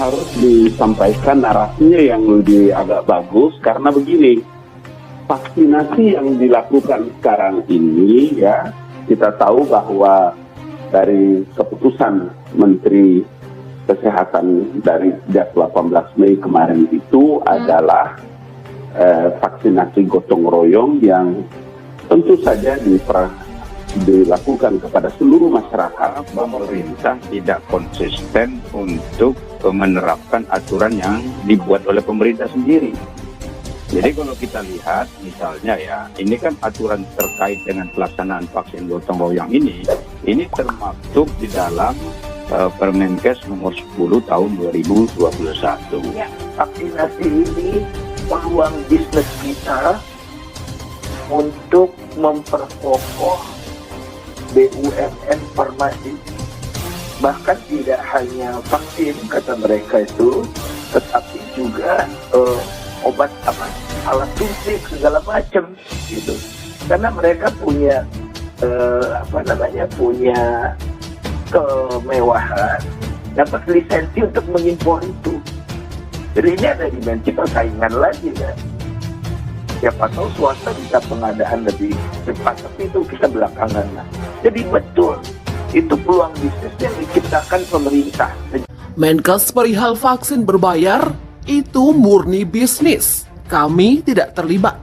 harus disampaikan narasinya yang lebih agak bagus, karena begini, vaksinasi yang dilakukan sekarang ini ya, kita tahu bahwa dari keputusan Menteri Kesehatan dari sejak 18 Mei kemarin itu adalah vaksinasi gotong royong yang tentu saja dilakukan kepada seluruh masyarakat. Pemerintah tidak konsisten untuk menerapkan aturan yang dibuat oleh pemerintah sendiri. Jadi kalau kita lihat misalnya ya, ini kan aturan terkait dengan pelaksanaan vaksin gotong royong ini termasuk di dalam Permenkes nomor 10 tahun 2021. Ya, vaksinasi ini peluang bisnis kita untuk memperkokoh BUMN farmasi. Bahkan tidak hanya vaksin kata mereka itu, tetapi juga obat alat suntik segala macam gitu. Karena mereka punya punya kemewahan, dapat lisensi untuk mengimpor itu. Jadi ini ada dimensi persaingan lagi kan. Siapa tahu swasta bisa pengadaan lebih cepat, tapi itu kita belakangan lah. Jadi betul, itu peluang bisnis yang diciptakan pemerintah. Menkes perihal vaksin berbayar, itu murni bisnis. Kami tidak terlibat.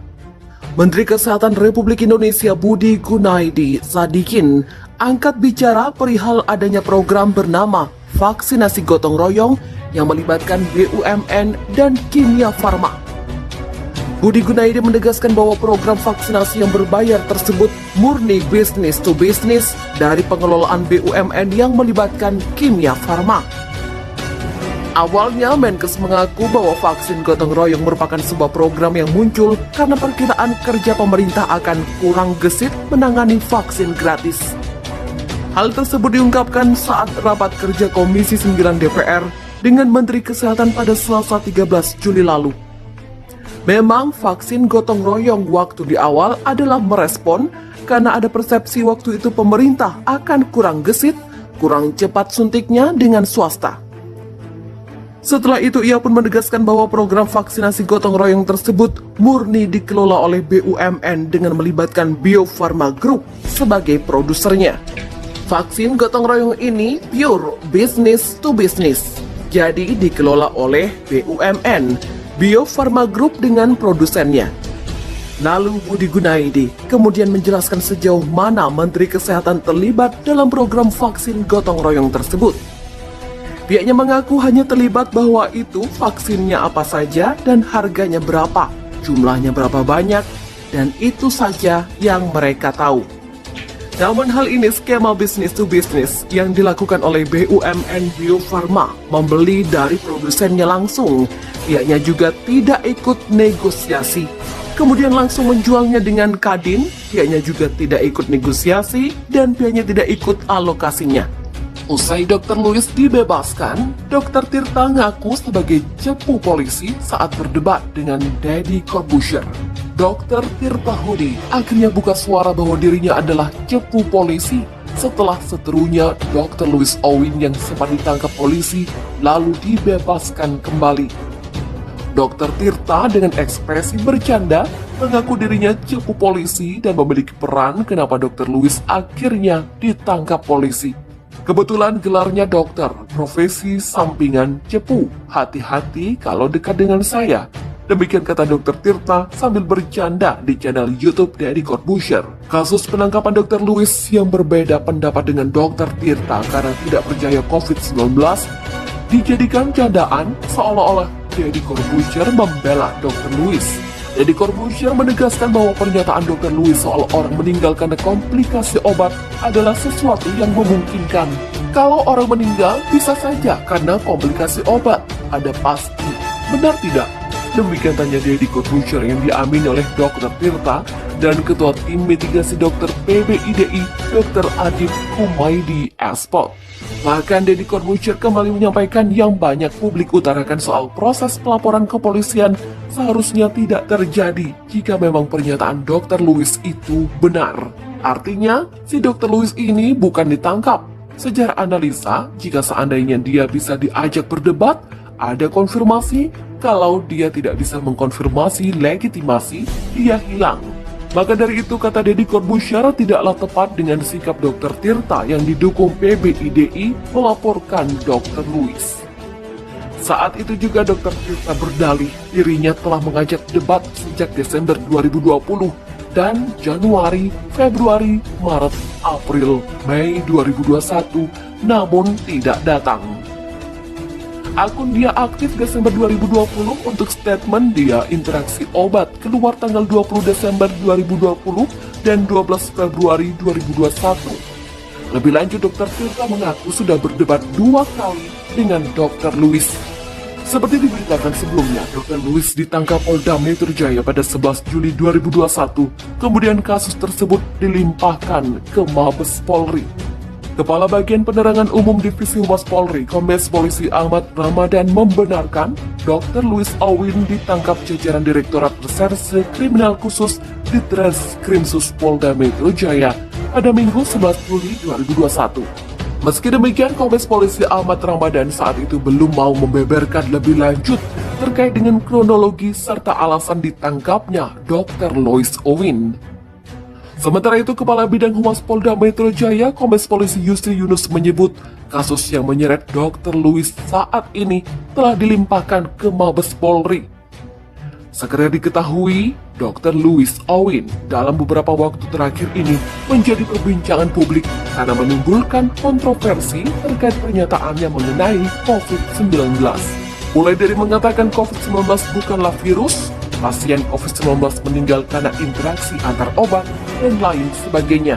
Menteri Kesehatan Republik Indonesia Budi Gunadi Sadikin angkat bicara perihal adanya program bernama vaksinasi gotong royong yang melibatkan BUMN dan Kimia Farma. Budi Gunadi menegaskan bahwa program vaksinasi yang berbayar tersebut murni bisnis to bisnis dari pengelolaan BUMN yang melibatkan Kimia Farma. Awalnya Menkes mengaku bahwa vaksin gotong royong merupakan sebuah program yang muncul karena perkiraan kerja pemerintah akan kurang gesit menangani vaksin gratis. Hal tersebut diungkapkan saat rapat kerja Komisi 9 DPR dengan Menteri Kesehatan pada Selasa 13 Juli lalu. Memang vaksin gotong royong waktu di awal adalah merespon karena ada persepsi waktu itu pemerintah akan kurang gesit, kurang cepat suntiknya dengan swasta. Setelah itu ia pun menegaskan bahwa program vaksinasi gotong royong tersebut murni dikelola oleh BUMN dengan melibatkan Bio Farma Group sebagai produsernya. Vaksin gotong royong ini pure business to business, jadi dikelola oleh BUMN, Bio Farma Group dengan produsennya. Lalu Budi Gunadi kemudian menjelaskan sejauh mana Menteri Kesehatan terlibat dalam program vaksin gotong royong tersebut. Pihaknya mengaku hanya terlibat bahwa itu vaksinnya apa saja dan harganya berapa, jumlahnya berapa banyak, dan itu saja yang mereka tahu. Namun hal ini skema bisnis to bisnis yang dilakukan oleh BUMN Bio Farma membeli dari produsennya langsung. Pihaknya juga tidak ikut negosiasi. Kemudian langsung menjualnya dengan Kadin, pihaknya juga tidak ikut negosiasi dan pihaknya tidak ikut alokasinya. Usai Dr. Louis dibebaskan, Dr. Tirta ngaku sebagai cepu polisi saat berdebat dengan Deddy Corbuzier. Dr. Tirta Hudi akhirnya buka suara bahwa dirinya adalah cepu polisi setelah seterunya Dr. Louis Owin yang sempat ditangkap polisi lalu dibebaskan kembali. Dr. Tirta dengan ekspresi bercanda mengaku dirinya cepu polisi dan memiliki peran kenapa Dr. Louis akhirnya ditangkap polisi. Kebetulan gelarnya dokter, profesi sampingan cepu. Hati-hati kalau dekat dengan saya. Demikian kata Dr. Tirta sambil bercanda di channel YouTube Deddy Corbuzier. Kasus penangkapan Dr. Louis yang berbeda pendapat dengan Dr. Tirta karena tidak percaya COVID-19 dijadikan candaan seolah-olah Deddy Corbuzier membela Dr. Louis. Deddy Corbuzier menegaskan bahwa pernyataan Dr. Louis soal orang meninggal karena komplikasi obat adalah sesuatu yang memungkinkan. Kalau orang meninggal bisa saja karena komplikasi obat, ada pasti. Benar tidak? Demikian tanya Deddy Corbuzier yang diamini oleh Dr. Tirta dan Ketua Tim Mitigasi Dokter PBIDI Dr. Adib Humaydi Espot. Bahkan Deddy Corbuzier kembali menyampaikan yang banyak publik utarakan soal proses pelaporan kepolisian seharusnya tidak terjadi jika memang pernyataan Dr. Louis itu benar. Artinya, si Dr. Louis ini bukan ditangkap. Sejarah analisa, jika seandainya dia bisa diajak berdebat, ada konfirmasi, kalau dia tidak bisa mengkonfirmasi legitimasi, dia hilang. Maka dari itu, kata Deddy Corbuzier, tidaklah tepat dengan sikap Dr. Tirta yang didukung PBIDI melaporkan Dr. Louis. Saat itu juga Dr. Tirta berdalih dirinya telah mengajak debat sejak Desember 2020 dan Januari, Februari, Maret, April, Mei 2021, namun tidak datang. Akun dia aktif Desember 2020 untuk statement dia interaksi obat keluar tanggal 20 Desember 2020 dan 12 Februari 2021. Lebih lanjut, Dr. Tirta mengaku sudah berdebat 2 kali dengan Dr. Louis. Seperti diberitakan sebelumnya, Dr. Louis ditangkap Polda Metro Jaya pada 11 Juli 2021. Kemudian kasus tersebut dilimpahkan ke Mabes Polri. Kepala Bagian Penerangan Umum Divisi Humas Polri, Kombes Polisi Ahmad Ramadan membenarkan Dr. Louis Owin ditangkap jajaran Direktorat Reserse Kriminal Khusus Ditreskrimsus Polda Metro Jaya pada Minggu 11 Juli 2021. Meski demikian, Kombes Polisi Ahmad Ramadan saat itu belum mau membeberkan lebih lanjut terkait dengan kronologi serta alasan ditangkapnya Dr. Louis Owin. Sementara itu, Kepala Bidang Humas Polda Metro Jaya, Kombes Polisi Yusri Yunus menyebut kasus yang menyeret Dr. Louis saat ini telah dilimpahkan ke Mabes Polri. Sekedar diketahui, Dr. Louis Owin dalam beberapa waktu terakhir ini menjadi perbincangan publik karena menimbulkan kontroversi terkait pernyataannya mengenai COVID-19. Mulai dari mengatakan COVID-19 bukanlah virus, pasien COVID-19 meninggal karena interaksi antar obat, dan lain sebagainya.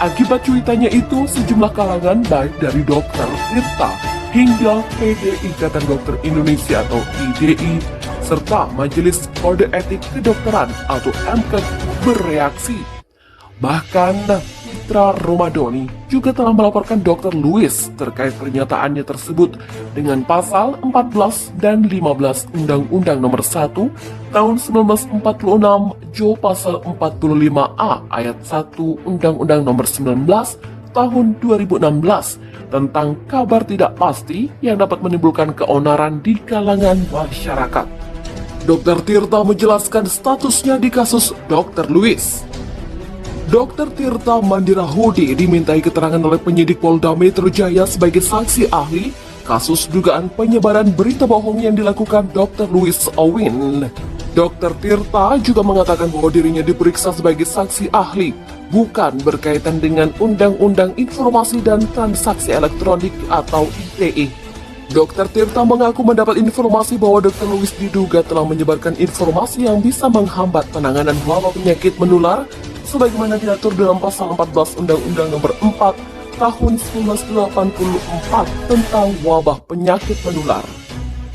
Akibat cuitannya itu, sejumlah kalangan baik dari Dr. Tirta hingga PD Ikatan Dokter Indonesia atau IDI, serta Majelis Kode Etik Kedokteran atau MKED bereaksi. Bahkan Fitra Romadoni juga telah melaporkan Dr. Louis terkait pernyataannya tersebut dengan pasal 14 dan 15 Undang-Undang Nomor 1 Tahun 1946 Jo pasal 45A ayat 1 Undang-Undang Nomor 19 Tahun 2016 tentang kabar tidak pasti yang dapat menimbulkan keonaran di kalangan masyarakat. Dr. Tirta menjelaskan statusnya di kasus Dr. Louis. Dr. Tirta Mandirahudi dimintai keterangan oleh penyidik Polda Metro Jaya sebagai saksi ahli kasus dugaan penyebaran berita bohong yang dilakukan Dr. Louis Owin. Dr. Tirta juga mengatakan bahwa dirinya diperiksa sebagai saksi ahli, bukan berkaitan dengan Undang-Undang Informasi dan Transaksi Elektronik atau ITE. Dr. Tirta mengaku mendapat informasi bahwa Dr. Louis diduga telah menyebarkan informasi yang bisa menghambat penanganan wabah penyakit menular sebagaimana diatur dalam pasal 14 Undang-Undang Nomor 4 Tahun 1984 tentang wabah penyakit menular,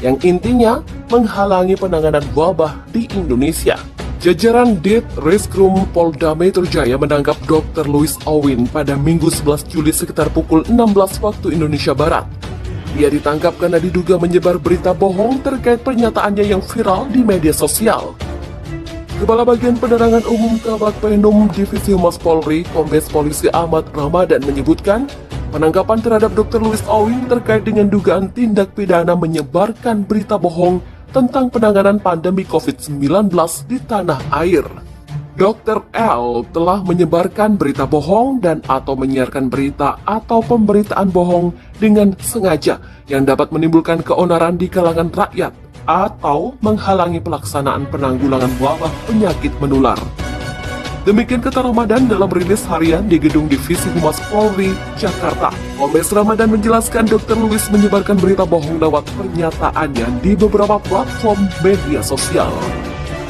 yang intinya menghalangi penanganan wabah di Indonesia. Jajaran Ditreskrim Polda Metro Jaya menangkap Dr. Louis Owin pada Minggu 11 Juli sekitar pukul 16 waktu Indonesia Barat. Dia ditangkap karena diduga menyebar berita bohong terkait pernyataannya yang viral di media sosial. Kepala Bagian Penerangan Umum Kabak Penum Divisi Humas Polri, Kombes Polisi Ahmad Ramadan menyebutkan, penangkapan terhadap Dr. Louis Owin terkait dengan dugaan tindak pidana menyebarkan berita bohong tentang penanganan pandemi COVID-19 di tanah air. Dr. L telah menyebarkan berita bohong dan atau menyiarkan berita atau pemberitaan bohong dengan sengaja yang dapat menimbulkan keonaran di kalangan rakyat atau menghalangi pelaksanaan penanggulangan wabah penyakit menular. Demikian kata Ramadan dalam rilis harian di Gedung Divisi Humas Polri, Jakarta. Kombes Ramadan menjelaskan Dr. Louis menyebarkan berita bohong lewat pernyataannya di beberapa platform media sosial.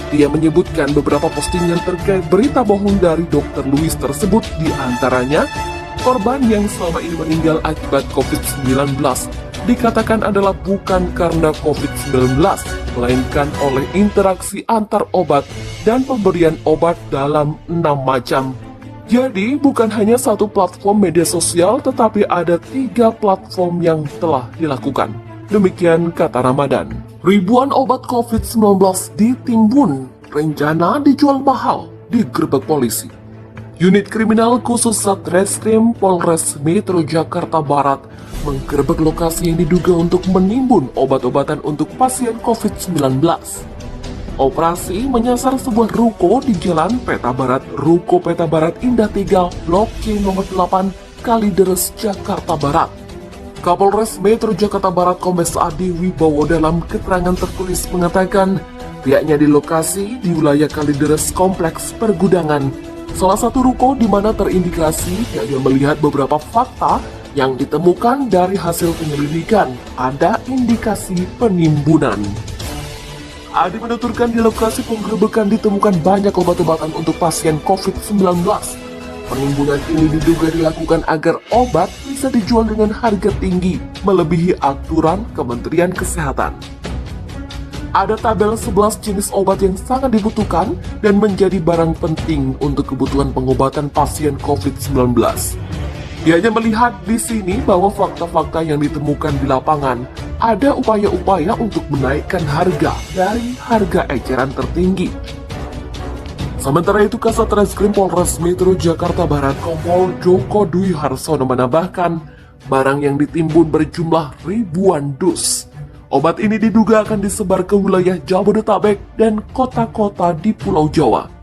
Dia menyebutkan beberapa postingan terkait berita bohong dari Dr. Louis tersebut, di antaranya korban yang selama ini meninggal akibat COVID-19 dikatakan adalah bukan karena COVID-19, melainkan oleh interaksi antar obat dan pemberian obat dalam 6 macam. Jadi bukan hanya satu platform media sosial, tetapi ada 3 platform yang telah dilakukan. Demikian kata Ramadan. Ribuan obat COVID-19 ditimbun, rencana dijual mahal, digerebek polisi. Unit Kriminal Khusus Satreskrim Polres Metro Jakarta Barat menggerebek lokasi yang diduga untuk menimbun obat-obatan untuk pasien COVID-19. Operasi menyasar sebuah ruko di Jalan Peta Barat, Ruko Peta Barat Indah 3, Blok C nomor 8, Kalideres, Jakarta Barat. Kapolres Metro Jakarta Barat Kombes Adi Wibowo dalam keterangan tertulis mengatakan pihaknya di lokasi di wilayah Kalideres Kompleks Pergudangan, salah satu ruko di mana terindikasi pihaknya melihat beberapa fakta yang ditemukan dari hasil penyelidikan ada indikasi penimbunan. Adi menuturkan di lokasi penggerebekan ditemukan banyak obat-obatan untuk pasien COVID-19. Penimbunan ini diduga dilakukan agar obat bisa dijual dengan harga tinggi, melebihi aturan Kementerian Kesehatan. Ada tabel 11 jenis obat yang sangat dibutuhkan dan menjadi barang penting untuk kebutuhan pengobatan pasien COVID-19. Dia hanya melihat di sini bahwa fakta-fakta yang ditemukan di lapangan ada upaya-upaya untuk menaikkan harga dari harga eceran tertinggi. Sementara itu, Kasat Reskrim Polres Metro Jakarta Barat Kompol Joko Dwi Harsono menambahkan, barang yang ditimbun berjumlah ribuan dus. Obat ini diduga akan disebar ke wilayah Jabodetabek dan kota-kota di Pulau Jawa.